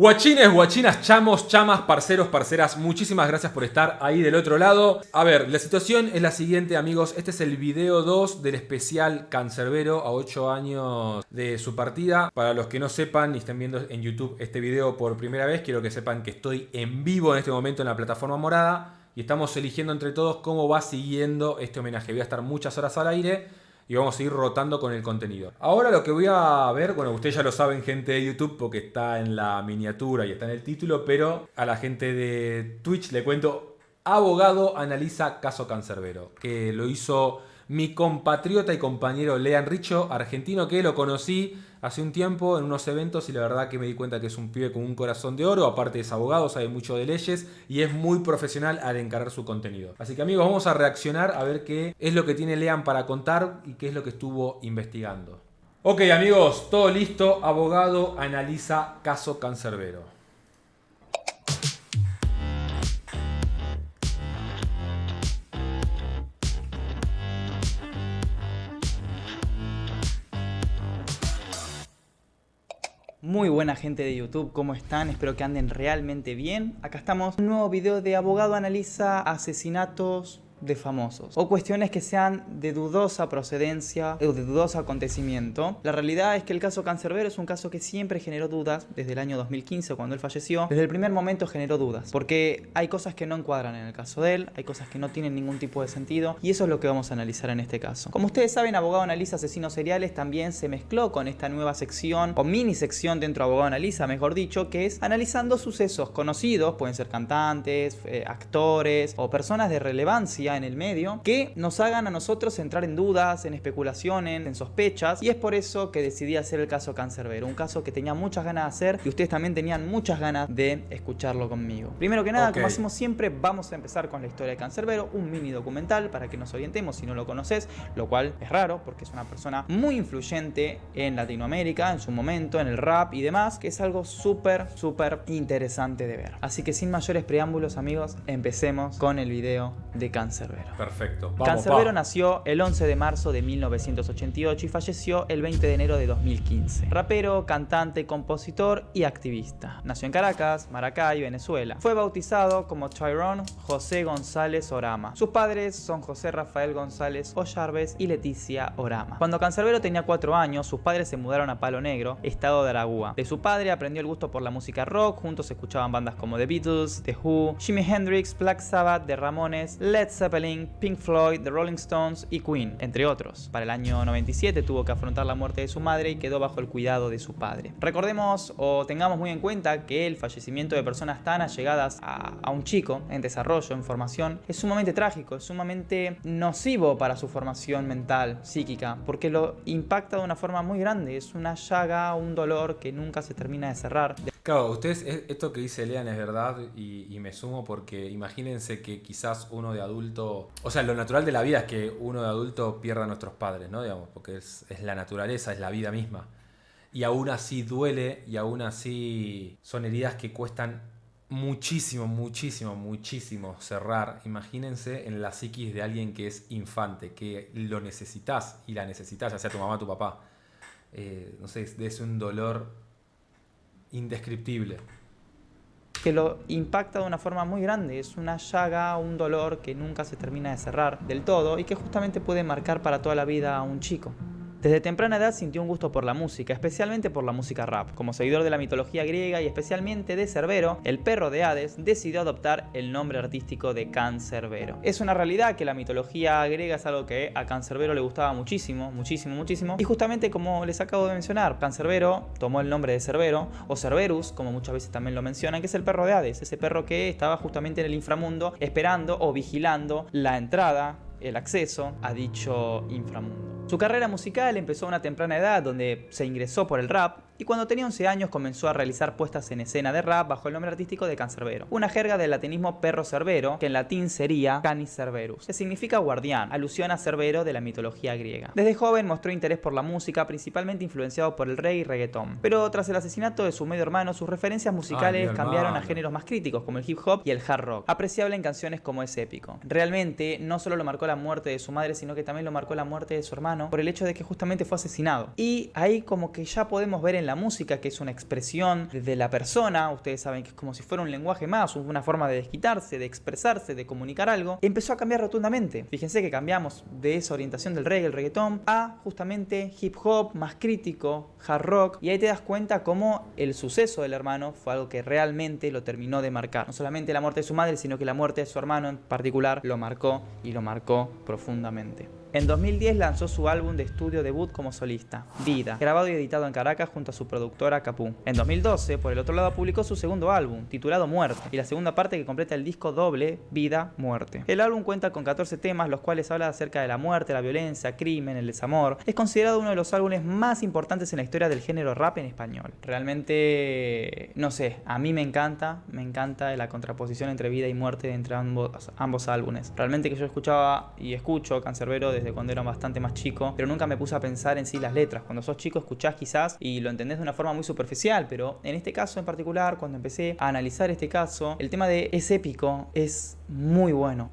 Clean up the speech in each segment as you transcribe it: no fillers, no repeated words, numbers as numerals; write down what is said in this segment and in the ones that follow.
Guachines, guachinas, chamos, chamas, parceros, parceras, muchísimas gracias por estar ahí del otro lado. A ver, la situación es la siguiente, amigos. Este es el video 2 del especial Cancerbero a 8 años de su partida. Para los que no sepan y estén viendo en YouTube este video por primera vez, quiero que sepan que estoy en vivo en este momento en la plataforma morada y estamos eligiendo entre todos cómo va siguiendo este homenaje. Voy a estar muchas horas al aire y vamos a ir rotando con el contenido. Ahora lo que voy a ver, bueno, ustedes ya lo saben, gente de YouTube, porque está en la miniatura y está en el título, pero a la gente de Twitch le cuento: abogado analiza caso Cancerbero, que lo hizo mi compatriota y compañero Lean Richo, argentino, que lo conocí hace un tiempo en unos eventos y la verdad que me di cuenta que es un pibe con un corazón de oro. Aparte es abogado, sabe mucho de leyes y es muy profesional al encarar su contenido. Así que, amigos, vamos a reaccionar a ver qué es lo que tiene Lean para contar y qué es lo que estuvo investigando. Ok, amigos, todo listo. Abogado analiza caso Cancerbero. Muy buena gente de YouTube, ¿cómo están? Espero que anden realmente bien. Acá estamos, un nuevo video de abogado analiza asesinatos de famosos o cuestiones que sean de dudosa procedencia o de dudoso acontecimiento. La realidad es que el caso Cancerbero es un caso que siempre generó dudas desde el año 2015, cuando él falleció. Desde el primer momento generó dudas porque hay cosas que no encuadran en el caso de él, hay cosas que no tienen ningún tipo de sentido y eso es lo que vamos a analizar en este caso. Como ustedes saben, Abogado Analiza Asesinos Seriales también se mezcló con esta nueva sección o mini sección dentro de Abogado Analiza, mejor dicho, que es analizando sucesos conocidos, pueden ser cantantes, actores o personas de relevancia en el medio, que nos hagan a nosotros entrar en dudas, en especulaciones, en sospechas, y es por eso que decidí hacer el caso Cancerbero, un caso que tenía muchas ganas de hacer y ustedes también tenían muchas ganas de escucharlo conmigo. Primero que nada, como hacemos siempre, vamos a empezar con la historia de Cancerbero, un mini documental para que nos orientemos si no lo conoces, lo cual es raro porque es una persona muy influyente en Latinoamérica en su momento, en el rap y demás, que es algo súper interesante de ver. Así que sin mayores preámbulos, amigos, empecemos con el video de Cancerbero. Perfecto. Cancerbero nació el 11 de marzo de 1988 y falleció el 20 de enero de 2015. Rapero, cantante, compositor y activista. Nació en Caracas, Maracay, Venezuela. Fue bautizado como Tyrone José González Orama. Sus padres son José Rafael González Ollarves y Leticia Orama. Cuando Cancerbero tenía 4 años, sus padres se mudaron a Palo Negro, estado de Aragua. De su padre aprendió el gusto por la música rock, juntos escuchaban bandas como The Beatles, The Who, Jimi Hendrix, Black Sabbath, The Ramones, Led Zeppelin, Pink Floyd, The Rolling Stones y Queen, entre otros. Para el año 97 tuvo que afrontar la muerte de su madre y quedó bajo el cuidado de su padre. Recordemos o tengamos muy en cuenta que el fallecimiento de personas tan allegadas a un chico en desarrollo, en formación, es sumamente trágico, es sumamente nocivo para su formación mental, psíquica, porque lo impacta de una forma muy grande. Es una llaga, un dolor que nunca se termina de cerrar. Claro, ustedes, esto que dice Lean es verdad y me sumo porque imagínense que quizás uno de adulto, o sea, lo natural de la vida es que uno de adulto pierda a nuestros padres, ¿no? Digamos, porque es la naturaleza, es la vida misma. Y aún así duele y aún así son heridas que cuestan muchísimo cerrar. Imagínense en la psiquis de alguien que es infante, que lo necesitas y la necesitas, ya sea tu mamá o tu papá. No sé, es un dolor indescriptible. Que lo impacta de una forma muy grande. Es una llaga, un dolor que nunca se termina de cerrar del todo y que justamente puede marcar para toda la vida a un chico. Desde temprana edad sintió un gusto por la música, especialmente por la música rap. Como seguidor de la mitología griega y especialmente de Cerbero, el perro de Hades, decidió adoptar el nombre artístico de Cancerbero. Es una realidad que la mitología griega es algo que a Cancerbero le gustaba muchísimo. Y justamente como les acabo de mencionar, Cancerbero tomó el nombre de Cerbero, o Cerberus, como muchas veces también lo mencionan, que es el perro de Hades, ese perro que estaba justamente en el inframundo esperando o vigilando la entrada, el acceso a dicho inframundo. Su carrera musical empezó a una temprana edad donde se ingresó por el rap y cuando tenía 11 años comenzó a realizar puestas en escena de rap bajo el nombre artístico de Cancerbero, una jerga del latinismo perro cerbero que en latín sería Canis Cerberus, que significa guardián, alusión a Cerbero de la mitología griega. Desde joven mostró interés por la música, principalmente influenciado por el reggae y reggaetón, pero tras el asesinato de su medio hermano sus referencias musicales cambiaron a géneros más críticos como el hip hop y el hard rock, apreciable en canciones como Es Épico. Realmente no solo lo marcó la muerte de su madre, sino que también lo marcó la muerte de su hermano por el hecho de que justamente fue asesinado. Y ahí como que ya podemos ver en la música, que es una expresión de la persona, ustedes saben que es como si fuera un lenguaje más, una forma de desquitarse, de expresarse, de comunicar algo, empezó a cambiar rotundamente. Fíjense que cambiamos de esa orientación del reggae, el reggaetón, a justamente hip hop más crítico, hard rock, y ahí te das cuenta cómo el suceso del hermano fue algo que realmente lo terminó de marcar. No solamente la muerte de su madre, sino que la muerte de su hermano en particular lo marcó, y lo marcó profundamente. En 2010 lanzó su álbum de estudio debut como solista, Vida, grabado y editado en Caracas junto a su productora Capú. En 2012, por el otro lado, publicó su segundo álbum, titulado Muerte, y la segunda parte que completa el disco doble Vida, Muerte. El álbum cuenta con 14 temas, los cuales habla acerca de la muerte, la violencia, crimen, el desamor. Es considerado uno de los álbumes más importantes en la historia del género rap en español. Realmente, no sé, a mí me encanta la contraposición entre vida y muerte entre ambos álbumes. Realmente que yo escuchaba y escucho Canserbero desde cuando era bastante más chico, pero nunca me puse a pensar en sí las letras. Cuando sos chico escuchás quizás y lo entendés de una forma muy superficial, pero en este caso en particular, cuando empecé a analizar este caso, el tema de es épico, es muy bueno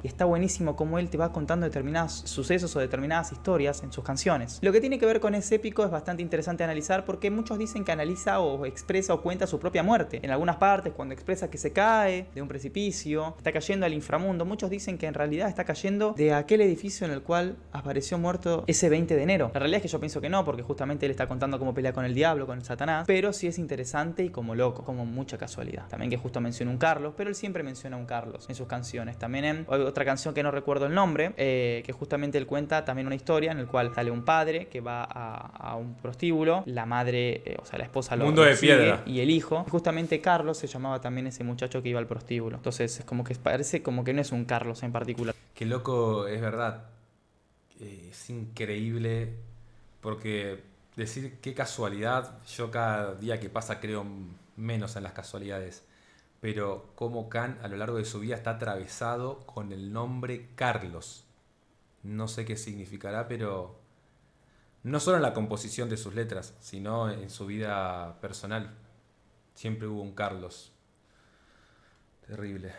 y está buenísimo como él te va contando determinados sucesos o determinadas historias en sus canciones. Lo que tiene que ver con Es épico es bastante interesante analizar porque muchos dicen que analiza o expresa o cuenta su propia muerte. En algunas partes, cuando expresa que se cae de un precipicio, está cayendo al inframundo, muchos dicen que en realidad está cayendo de aquel edificio en el cual apareció muerto ese 20 de enero. La realidad es que yo pienso que no, porque justamente él está contando cómo pelea con el diablo, con el Satanás, pero sí es interesante y como loco, como mucha casualidad. También que justo menciona un Carlos, pero él siempre menciona un Carlos en sus canciones. También en otra canción que no recuerdo el nombre, que justamente él cuenta también una historia en la cual sale un padre que va a un prostíbulo, la madre, o sea la esposa lo Mundo de sigue, piedra. y el hijo. Y justamente Carlos se llamaba también ese muchacho que iba al prostíbulo. Entonces es como que parece como que no es un Carlos en particular. Qué loco, es verdad. Es increíble porque decir qué casualidad, yo cada día que pasa creo menos en las casualidades, pero cómo Can a lo largo de su vida está atravesado con el nombre Carlos. No sé qué significará, pero no solo en la composición de sus letras, sino en su vida personal. Siempre hubo un Carlos. Terrible.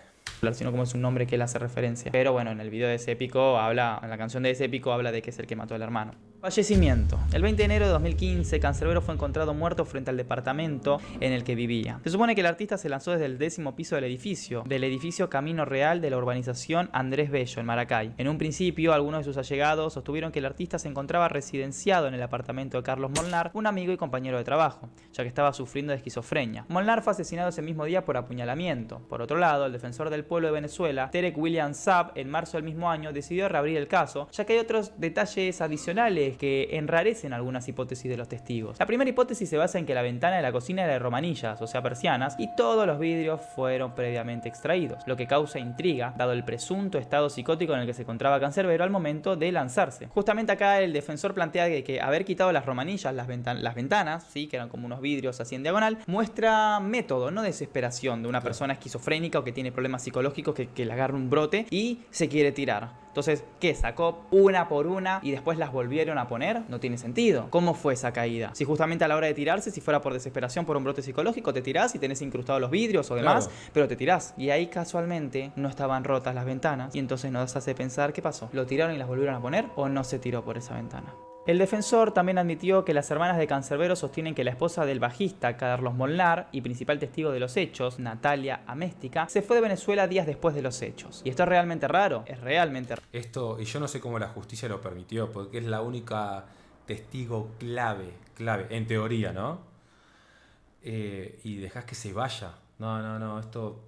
Sino como es un nombre que él hace referencia. Pero bueno, en el video de ese épico habla, en la canción de ese épico habla de que es el que mató al hermano. Fallecimiento. El 20 de enero de 2015, Canserbero fue encontrado muerto frente al departamento en el que vivía. Se supone que el artista se lanzó desde el 10º piso del edificio Camino Real de la urbanización Andrés Bello, en Maracay. En un principio, algunos de sus allegados sostuvieron que el artista se encontraba residenciado en el apartamento de Carlos Molnar, un amigo y compañero de trabajo, ya que estaba sufriendo de esquizofrenia. Molnar fue asesinado ese mismo día por apuñalamiento. Por otro lado, el defensor del pueblo de Venezuela, Derek William Saab, en marzo del mismo año, decidió reabrir el caso, ya que hay otros detalles adicionales que enrarecen algunas hipótesis de los testigos. La primera hipótesis se basa en que la ventana de la cocina era de romanillas, o sea persianas, y todos los vidrios fueron previamente extraídos, lo que causa intriga, dado el presunto estado psicótico en el que se encontraba Canserbero al momento de lanzarse. Justamente acá el defensor plantea que haber quitado las romanillas, las ventanas, ¿sí? Que eran como unos vidrios así en diagonal, muestra método, no desesperación de una persona esquizofrénica o que tiene problemas psicológicos que le agarra un brote y se quiere tirar. Entonces, ¿qué? ¿Sacó una por una y después las volvieron a poner? No tiene sentido. ¿Cómo fue esa caída? Si justamente a la hora de tirarse, si fuera por desesperación, por un brote psicológico, te tirás y tenés incrustados los vidrios o demás, claro, pero te tirás. Y ahí casualmente no estaban rotas las ventanas y entonces nos hace pensar, ¿qué pasó? ¿Lo tiraron y las volvieron a poner o no se tiró por esa ventana? El defensor también admitió que las hermanas de Canserbero sostienen que la esposa del bajista, Carlos Molnar, y principal testigo de los hechos, Natalia Améstica, se fue de Venezuela días después de los hechos. ¿Y esto es realmente raro? Es realmente raro. Esto, y yo no sé cómo la justicia lo permitió, porque es la única testigo clave, en teoría, ¿no? Y dejás que se vaya. No, esto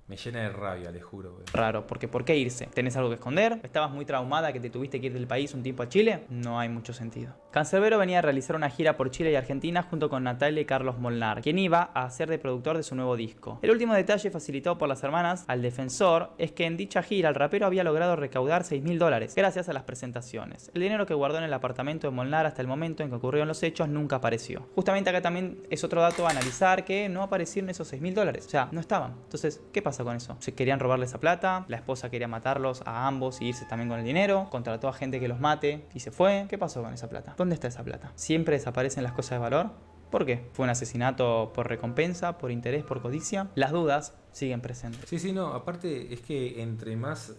me llena de rabia, les juro. Güey. Raro, porque ¿por qué irse? ¿Tenés algo que esconder? ¿Estabas muy traumada que te tuviste que ir del país un tiempo a Chile? No hay mucho sentido. Canserbero venía a realizar una gira por Chile y Argentina junto con Natalia y Carlos Molnar, quien iba a ser de productor de su nuevo disco. El último detalle facilitado por las hermanas al defensor es que en dicha gira el rapero había logrado recaudar $6.000 gracias a las presentaciones. El dinero que guardó en el apartamento de Molnar hasta el momento en que ocurrieron los hechos nunca apareció. Justamente acá también es otro dato a analizar, que no aparecieron esos $6.000. O sea, no estaban. Entonces, ¿qué pasa con eso? Se querían robarle esa plata, la esposa quería matarlos a ambos y irse también con el dinero, contrató a gente que los mate y se fue. ¿Qué pasó con esa plata? ¿Dónde está esa plata? ¿Siempre desaparecen las cosas de valor? ¿Por qué? ¿Fue un asesinato por recompensa, por interés, por codicia? Las dudas siguen presentes. Sí, no, aparte es que entre más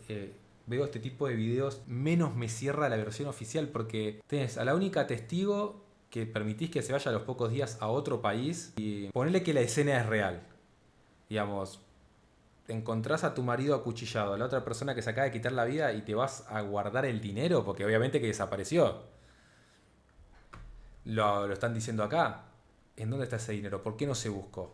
veo este tipo de videos, menos me cierra la versión oficial, porque tenés a la única testigo que permitís que se vaya a los pocos días a otro país y ponerle que la escena es real. Digamos, encontrás a tu marido acuchillado, a la otra persona que se acaba de quitar la vida y te vas a guardar el dinero porque obviamente que desapareció. Lo están diciendo acá. ¿En dónde está ese dinero? ¿Por qué no se buscó?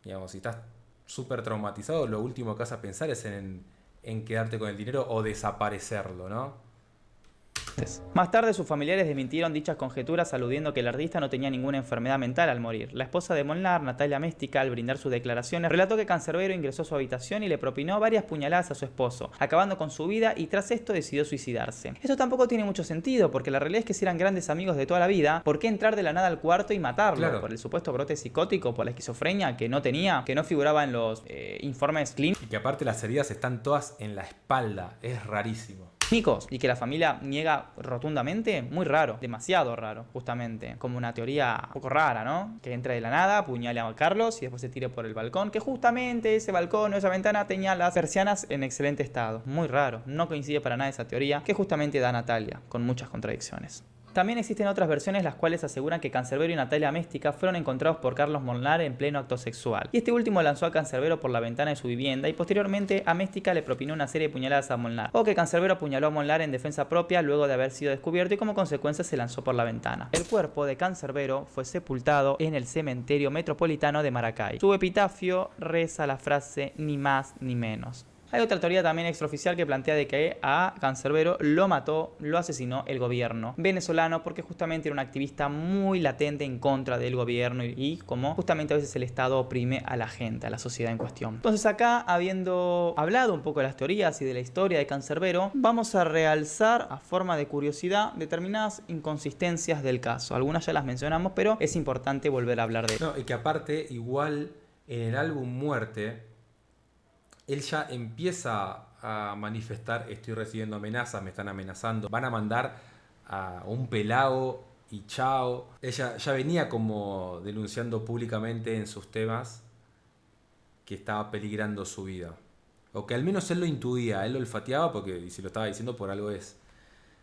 Digamos, si estás súper traumatizado, lo último que vas a pensar es en quedarte con el dinero o desaparecerlo, ¿no? Más tarde sus familiares desmintieron dichas conjeturas aludiendo que el artista no tenía ninguna enfermedad mental al morir. La esposa de Molnar, Natalia Méstica, al brindar sus declaraciones, relató que Cancerbero ingresó a su habitación y le propinó varias puñaladas a su esposo, acabando con su vida, y tras esto decidió suicidarse. Esto tampoco tiene mucho sentido, porque la realidad es que si eran grandes amigos de toda la vida, ¿por qué entrar de la nada al cuarto y matarlo? Claro. Por el supuesto brote psicótico, por la esquizofrenia que no tenía, que no figuraba en los informes clínicos. Y que aparte las heridas están todas en la espalda. Es rarísimo. Y que la familia niega rotundamente, muy raro, demasiado raro, justamente. Como una teoría un poco rara, ¿no? Que entra de la nada, apuñale a Carlos y después se tire por el balcón, que justamente ese balcón o esa ventana tenía las persianas en excelente estado. Muy raro, no coincide para nada esa teoría, que justamente da Natalia, con muchas contradicciones. También existen otras versiones las cuales aseguran que Cancerbero y Natalia Méstica fueron encontrados por Carlos Molnar en pleno acto sexual. Y este último lanzó a Cancerbero por la ventana de su vivienda y posteriormente a Méstica le propinó una serie de puñaladas a Molnar. O que Cancerbero apuñaló a Molnar en defensa propia luego de haber sido descubierto y como consecuencia se lanzó por la ventana. El cuerpo de Cancerbero fue sepultado en el cementerio metropolitano de Maracay. Su epitafio reza la frase "ni más ni menos". Hay otra teoría también extraoficial que plantea de que a Cancerbero lo mató, lo asesinó el gobierno venezolano porque justamente era un activista muy latente en contra del gobierno y como justamente a veces el Estado oprime a la gente, a la sociedad en cuestión. Entonces acá, habiendo hablado un poco de las teorías y de la historia de Cancerbero, vamos a realzar a forma de curiosidad determinadas inconsistencias del caso. Algunas ya las mencionamos, pero es importante volver a hablar de ello. No, y que aparte, igual en el álbum Muerte, él ya empieza a manifestar: estoy recibiendo amenazas, me están amenazando, van a mandar a un pelao y chao. Ella ya venía como denunciando públicamente en sus temas que estaba peligrando su vida. O que al menos él lo intuía, él lo olfateaba, porque y si lo estaba diciendo por algo es.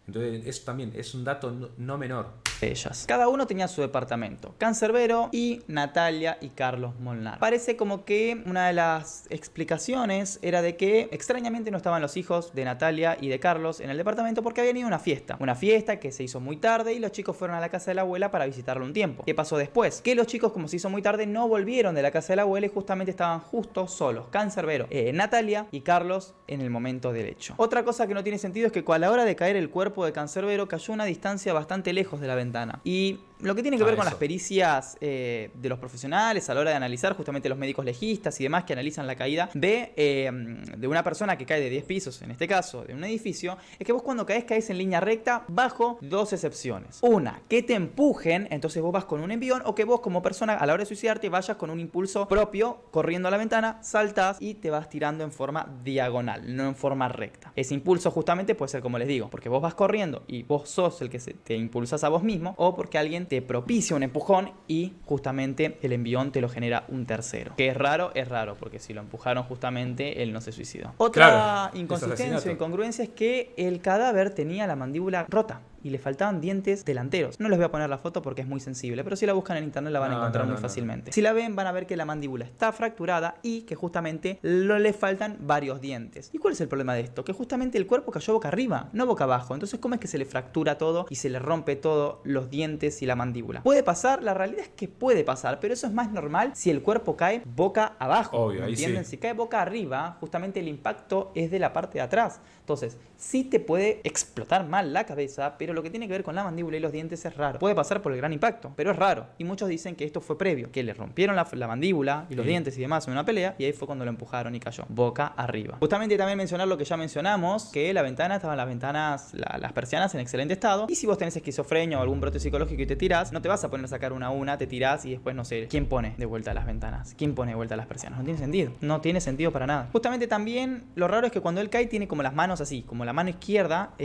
Entonces eso también es un dato no menor. Ellas. Cada uno tenía su departamento, Cancerbero y Natalia y Carlos Molnar. Parece como que una de las explicaciones era de que extrañamente no estaban los hijos de Natalia y de Carlos en el departamento porque habían ido a una fiesta que se hizo muy tarde y los chicos fueron a la casa de la abuela para visitarlo un tiempo. ¿Qué pasó después? Que los chicos, como se hizo muy tarde, no volvieron de la casa de la abuela y justamente estaban justo solos, Cancerbero, Natalia y Carlos en el momento del hecho. Otra cosa que no tiene sentido es que a la hora de caer el cuerpo de Cancerbero cayó a una distancia bastante lejos de la ventana. Y lo que tiene que ver con las pericias de los profesionales a la hora de analizar, justamente los médicos legistas y demás que analizan la caída de una persona que cae de 10 pisos, en este caso de un edificio, es que vos cuando caes en línea recta bajo dos excepciones. Una, que te empujen, entonces vos vas con un envión, o que vos como persona a la hora de suicidarte vayas con un impulso propio, corriendo a la ventana, saltás y te vas tirando en forma diagonal, no en forma recta. Ese impulso justamente puede ser como les digo, porque vos vas corriendo y vos sos el que te impulsas a vos mismo, o porque alguien te propicia un empujón y justamente el envión te lo genera un tercero. Que es raro, porque si lo empujaron justamente él no se suicidó. Otra inconsistencia o incongruencia es que el cadáver tenía la mandíbula rota y le faltaban dientes delanteros. No les voy a poner la foto porque es muy sensible, pero si la buscan en internet la van a encontrar muy fácilmente. Si la ven, van a ver que la mandíbula está fracturada y que justamente le faltan varios dientes. ¿Y cuál es el problema de esto? Que justamente el cuerpo cayó boca arriba, no boca abajo. Entonces, ¿cómo es que se le fractura todo y se le rompe todos los dientes y la mandíbula? ¿Puede pasar? La realidad es que puede pasar, pero eso es más normal si el cuerpo cae boca abajo. Obvio, ¿Entienden? Sí. Si cae boca arriba, justamente el impacto es de la parte de atrás. Entonces, sí te puede explotar mal la cabeza, pero lo que tiene que ver con la mandíbula y los dientes es raro. Puede pasar por el gran impacto, pero es raro. Y muchos dicen que esto fue previo, que le rompieron la mandíbula y los dientes y demás en una pelea, y ahí fue cuando lo empujaron y cayó boca arriba. Justamente también mencionar lo que ya mencionamos, que la ventana, estaban las ventanas, las persianas en excelente estado, y si vos tenés esquizofrenia o algún brote psicológico y te tirás, no te vas a poner a sacar una a una, te tirás y después no sé, ¿quién pone de vuelta las ventanas? ¿Quién pone de vuelta las persianas? No tiene sentido. No tiene sentido para nada. Justamente también lo raro es que cuando él cae tiene como las manos así, como la mano izquierda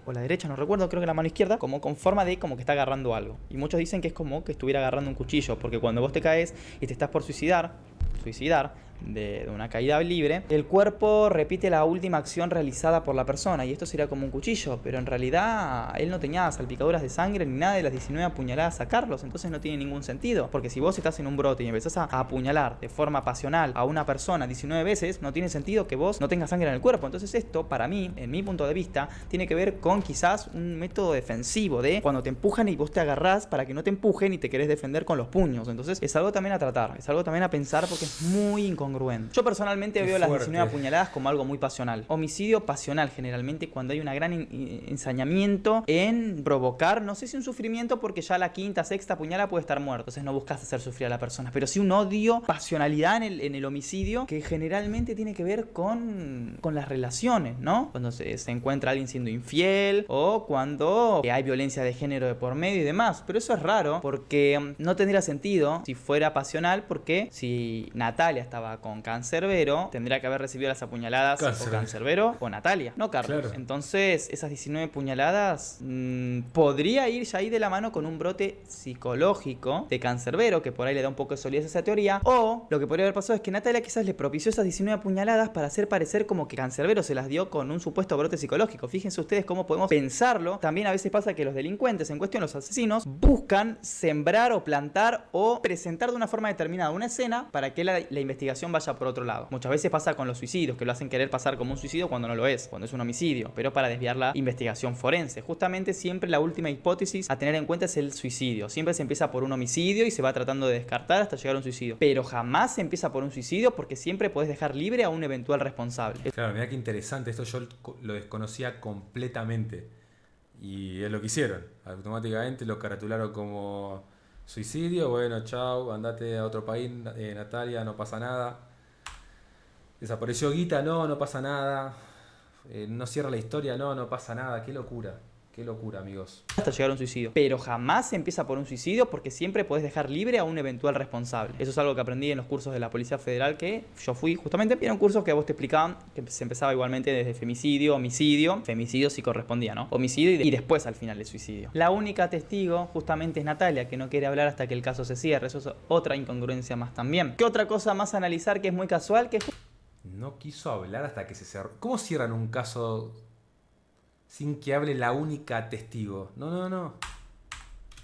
o la derecha, no recuerdo, creo que la mano izquierda, como con forma de como que está agarrando algo. Y muchos dicen que es como que estuviera agarrando un cuchillo, porque cuando vos te caes y te estás por suicidar, de una caída libre, el cuerpo repite la última acción realizada por la persona, y esto sería como un cuchillo, pero en realidad él no tenía salpicaduras de sangre ni nada de las 19 apuñaladas a Carlos, entonces no tiene ningún sentido, porque si vos estás en un brote y empezás a apuñalar de forma pasional a una persona 19 veces, no tiene sentido que vos no tengas sangre en el cuerpo. Entonces esto, para mí, en mi punto de vista, tiene que ver con quizás un método defensivo de cuando te empujan y vos te agarrás para que no te empujen y te querés defender con los puños. Entonces es algo también a tratar, es algo también a pensar porque es muy incongruente. Yo personalmente veo las 19 apuñaladas como algo muy pasional. Homicidio pasional generalmente cuando hay un gran ensañamiento en provocar, no sé si un sufrimiento porque ya la quinta, sexta apuñalada puede estar muerto, entonces no buscas hacer sufrir a la persona, pero sí un odio, pasionalidad en el homicidio que generalmente tiene que ver con las relaciones, ¿no? Cuando se encuentra alguien siendo infiel o cuando hay violencia de género de por medio y demás, pero eso es raro porque no tendría sentido si fuera pasional, porque si Natalia estaba con Cancerbero tendría que haber recibido las apuñaladas o Cancerbero o Natalia, no Carlos. Claro. Entonces esas 19 puñaladas podría ir ya ahí de la mano con un brote psicológico de Cancerbero, que por ahí le da un poco de solidez a esa teoría, o lo que podría haber pasado es que Natalia quizás le propició esas 19 apuñaladas para hacer parecer como que Cancerbero se las dio con un supuesto brote psicológico. Fíjense ustedes cómo podemos pensarlo. También a veces pasa que los delincuentes, en cuestión los asesinos, buscan sembrar o plantar o presentar de una forma determinada una escena para que la investigación vaya por otro lado. Muchas veces pasa con los suicidios, que lo hacen querer pasar como un suicidio cuando no lo es, cuando es un homicidio, pero para desviar la investigación forense. Justamente siempre la última hipótesis a tener en cuenta es el suicidio. Siempre se empieza por un homicidio y se va tratando de descartar hasta llegar a un suicidio, pero jamás se empieza por un suicidio porque siempre podés dejar libre a un eventual responsable. Claro, mira qué interesante, esto yo lo desconocía completamente y es lo que hicieron, automáticamente lo caratularon como suicidio. Bueno, chau, andate a otro país, Natalia, no pasa nada. Desapareció Guita, no pasa nada. No cierra la historia, no pasa nada. Qué locura, amigos. Hasta llegar a un suicidio. Pero jamás se empieza por un suicidio porque siempre podés dejar libre a un eventual responsable. Eso es algo que aprendí en los cursos de la Policía Federal que yo fui justamente. Eran cursos que a vos te explicaban que se empezaba igualmente desde femicidio, homicidio. Femicidio sí correspondía, ¿no? Homicidio y después al final el suicidio. La única testigo justamente es Natalia, que no quiere hablar hasta que el caso se cierre. Eso es otra incongruencia más también. ¿Qué otra cosa más a analizar que es muy casual? Que no quiso hablar hasta que se cerró. ¿Cómo cierran un caso sin que hable la única testigo? No.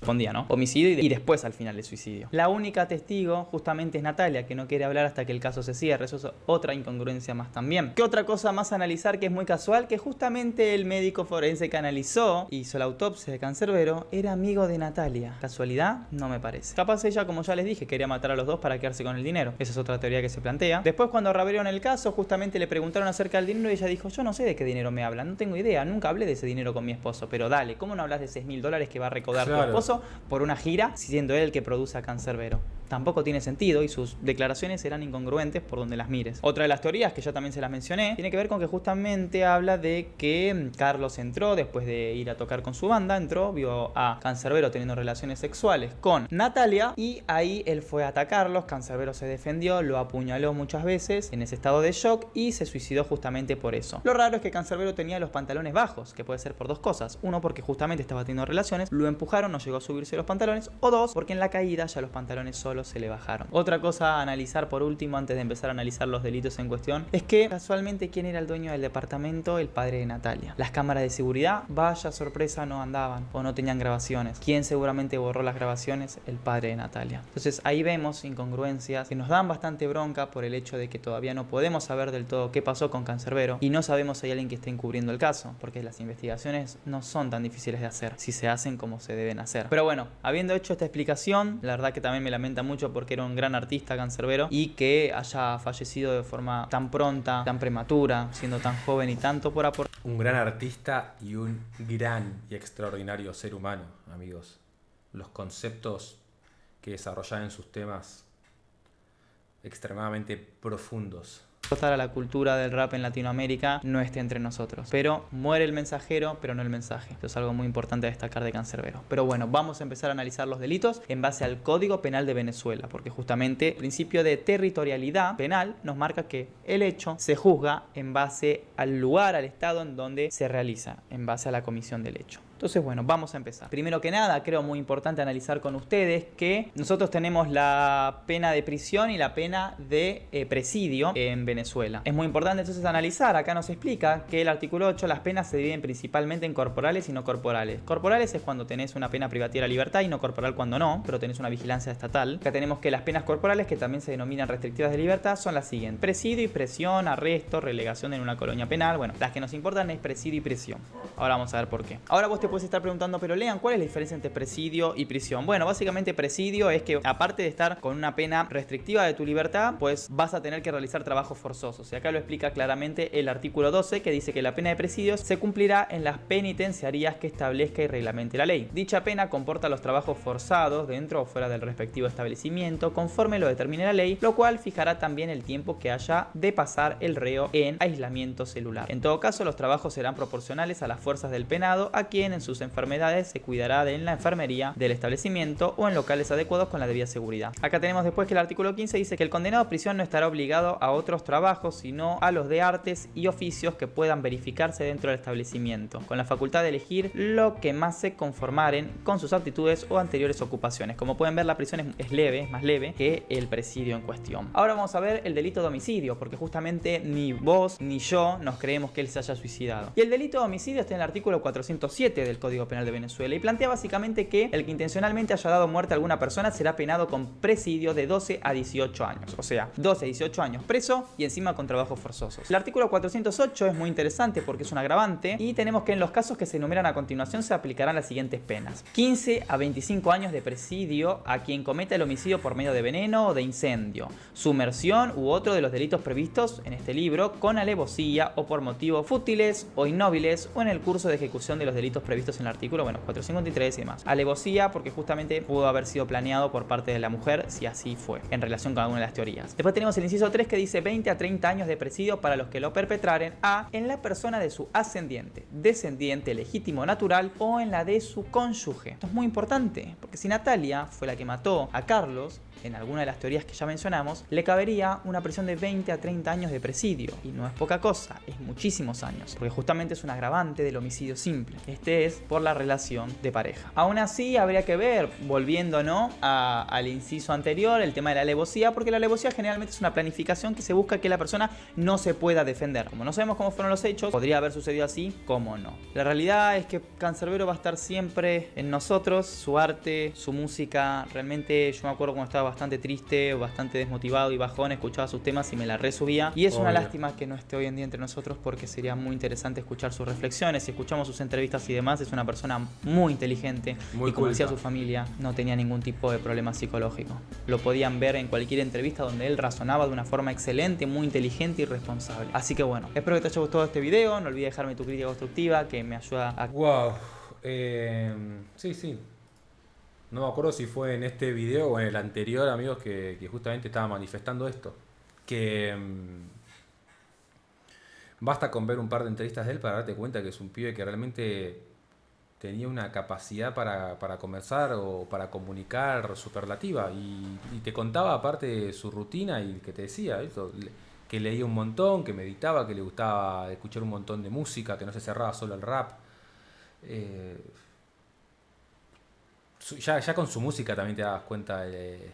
Respondía, ¿no? Homicidio y después al final el suicidio. La única testigo justamente es Natalia, que no quiere hablar hasta que el caso se cierre. Eso es otra incongruencia más también. ¿Qué otra cosa más a analizar que es muy casual? Que justamente el médico forense que analizó, hizo la autopsia de Cancerbero, era amigo de Natalia. ¿Casualidad? No me parece. Capaz ella, como ya les dije, quería matar a los dos para quedarse con el dinero. Esa es otra teoría que se plantea. Después, cuando reabrieron el caso, justamente le preguntaron acerca del dinero y ella dijo: yo no sé de qué dinero me hablan, no tengo idea, nunca hablé de ese dinero con mi esposo. Pero dale, ¿cómo no hablas de $6.000 que va a recaudar tu esposo por una gira, siendo él el que produce a Cancerbero? Tampoco tiene sentido y sus declaraciones serán incongruentes por donde las mires. Otra de las teorías, que yo también se las mencioné, tiene que ver con que justamente habla de que Carlos entró después de ir a tocar con su banda, entró, vio a Cancerbero teniendo relaciones sexuales con Natalia y ahí él fue a atacarlos. Cancerbero se defendió, lo apuñaló muchas veces en ese estado de shock y se suicidó justamente por eso. Lo raro es que Cancerbero tenía los pantalones bajos, que puede ser por dos cosas. Uno, porque justamente estaba teniendo relaciones, lo empujaron, no llegó a subirse los pantalones, o dos, porque en la caída ya los pantalones solos se le bajaron. Otra cosa a analizar por último, antes de empezar a analizar los delitos en cuestión, es que casualmente ¿quién era el dueño del departamento? El padre de Natalia. Las cámaras de seguridad, vaya sorpresa, no andaban o no tenían grabaciones. ¿Quién seguramente borró las grabaciones? El padre de Natalia. Entonces ahí vemos incongruencias que nos dan bastante bronca por el hecho de que todavía no podemos saber del todo qué pasó con Cancerbero y no sabemos si hay alguien que esté encubriendo el caso, porque las investigaciones no son tan difíciles de hacer si se hacen como se deben hacer. Pero bueno, habiendo hecho esta explicación, la verdad que también me lamenta mucho porque era un gran artista Cancerbero y que haya fallecido de forma tan pronta, tan prematura, siendo tan joven y tanto por aportar. Un gran artista y un gran y extraordinario ser humano, amigos. Los conceptos que desarrollaba en sus temas extremadamente profundos. A la cultura del rap en Latinoamérica no esté entre nosotros, pero muere el mensajero, pero no el mensaje. Esto es algo muy importante a destacar de Cancerbero. Pero bueno, vamos a empezar a analizar los delitos en base al Código Penal de Venezuela, porque justamente el principio de territorialidad penal nos marca que el hecho se juzga en base al lugar, al estado en donde se realiza, en base a la comisión del hecho. Entonces, bueno, vamos a empezar. Primero que nada, creo muy importante analizar con ustedes que nosotros tenemos la pena de prisión y la pena de presidio en Venezuela. Es muy importante entonces analizar. Acá nos explica que el artículo 8, las penas se dividen principalmente en corporales y no corporales. Corporales es cuando tenés una pena privativa de libertad y no corporal cuando no, pero tenés una vigilancia estatal. Acá tenemos que las penas corporales, que también se denominan restrictivas de libertad, son las siguientes: presidio y presión, arresto, relegación en una colonia penal. Bueno, las que nos importan es presidio y prisión. Ahora vamos a ver por qué. Ahora vos te puedes estar preguntando, pero Lean, ¿cuál es la diferencia entre presidio y prisión? Bueno, básicamente presidio es que aparte de estar con una pena restrictiva de tu libertad, pues vas a tener que realizar trabajos forzosos. Y acá lo explica claramente el artículo 12, que dice que la pena de presidio se cumplirá en las penitenciarías que establezca y reglamente la ley. Dicha pena comporta los trabajos forzados dentro o fuera del respectivo establecimiento, conforme lo determine la ley, lo cual fijará también el tiempo que haya de pasar el reo en aislamiento celular. En todo caso, los trabajos serán proporcionales a las fuerzas del penado, a quien en sus enfermedades se cuidará en la enfermería del establecimiento o en locales adecuados con la debida seguridad. Acá tenemos después que el artículo 15 dice que el condenado a prisión no estará obligado a otros trabajos, sino a los de artes y oficios que puedan verificarse dentro del establecimiento, con la facultad de elegir lo que más se conformaren con sus aptitudes o anteriores ocupaciones. Como pueden ver, la prisión es leve, es más leve que el presidio en cuestión. Ahora vamos a ver el delito de homicidio, porque justamente ni vos ni yo nos creemos que él se haya suicidado. Y el delito de homicidio está en el artículo 407 del Código Penal de Venezuela y plantea básicamente que el que intencionalmente haya dado muerte a alguna persona será penado con presidio de 12 a 18 años. O sea, 12 a 18 años preso y encima con trabajos forzosos. El artículo 408 es muy interesante porque es un agravante y tenemos que en los casos que se enumeran a continuación se aplicarán las siguientes penas: 15 a 25 años de presidio a quien cometa el homicidio por medio de veneno o de incendio, sumersión u otro de los delitos previstos en este libro con alevosía o por motivos fútiles o innobles o en el curso de ejecución de los delitos previstos en el artículo 453 y demás. Alevosía porque justamente pudo haber sido planeado por parte de la mujer si así fue, en relación con alguna de las teorías. Después tenemos el inciso 3 que dice 20 a 30 años de presidio para los que lo perpetraren en la persona de su ascendiente, descendiente legítimo natural o en la de su cónyuge. Esto es muy importante porque si Natalia fue la que mató a Carlos, en alguna de las teorías que ya mencionamos, le cabería una prisión de 20 a 30 años de presidio. Y no es poca cosa, es muchísimos años, porque justamente es un agravante del homicidio simple. Este es por la relación de pareja. Aún así, habría que ver, volviendo al inciso anterior, el tema de la alevosía, porque la alevosía generalmente es una planificación que se busca que la persona no se pueda defender. Como no sabemos cómo fueron los hechos, podría haber sucedido así, como no. La realidad es que Cancerbero va a estar siempre en nosotros, su arte, su música. Realmente yo me acuerdo cuando estaba bastante triste, bastante desmotivado y bajón, escuchaba sus temas y me la resubía. Y es una lástima que no esté hoy en día entre nosotros porque sería muy interesante escuchar sus reflexiones. Si escuchamos sus entrevistas y demás, es una persona muy inteligente y como decía su familia, no tenía ningún tipo de problema psicológico. Lo podían ver en cualquier entrevista donde él razonaba de una forma excelente, muy inteligente y responsable. Así que bueno, espero que te haya gustado este video. No olvides dejarme tu crítica constructiva que me ayuda a... Wow. Sí. No me acuerdo si fue en este video o en el anterior, amigos, que justamente estaba manifestando esto. Que basta con ver un par de entrevistas de él para darte cuenta que es un pibe que realmente tenía una capacidad para conversar o para comunicar superlativa. Y te contaba aparte de su rutina y que te decía eso, que leía un montón, que meditaba, que le gustaba escuchar un montón de música, que no se cerraba solo al rap. Ya con su música también te das cuenta de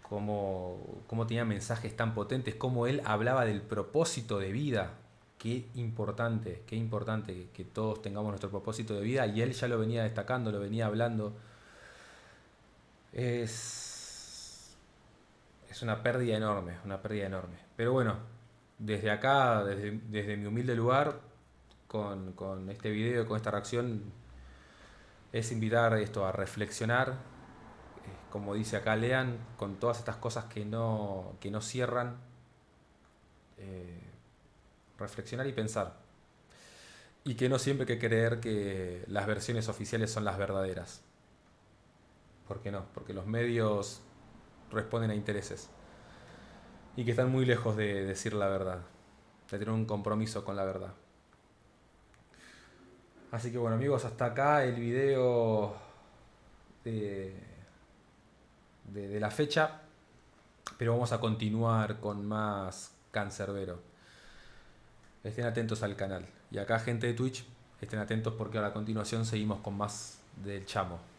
cómo tenía mensajes tan potentes, cómo él hablaba del propósito de vida. Qué importante que todos tengamos nuestro propósito de vida, y él ya lo venía destacando, lo venía hablando. Es una pérdida enorme, Pero bueno, desde acá, desde mi humilde lugar, con este video, con esta reacción, es invitar esto a reflexionar, como dice acá Lean, con todas estas cosas que no cierran, reflexionar y pensar. Y que no siempre hay que creer que las versiones oficiales son las verdaderas. ¿Por qué no? Porque los medios responden a intereses. Y que están muy lejos de decir la verdad, de tener un compromiso con la verdad. Así que bueno, amigos, hasta acá el video de la fecha. Pero vamos a continuar con más Cancerbero. Estén atentos al canal. Y acá, gente de Twitch, estén atentos porque ahora a continuación seguimos con más del Chamo.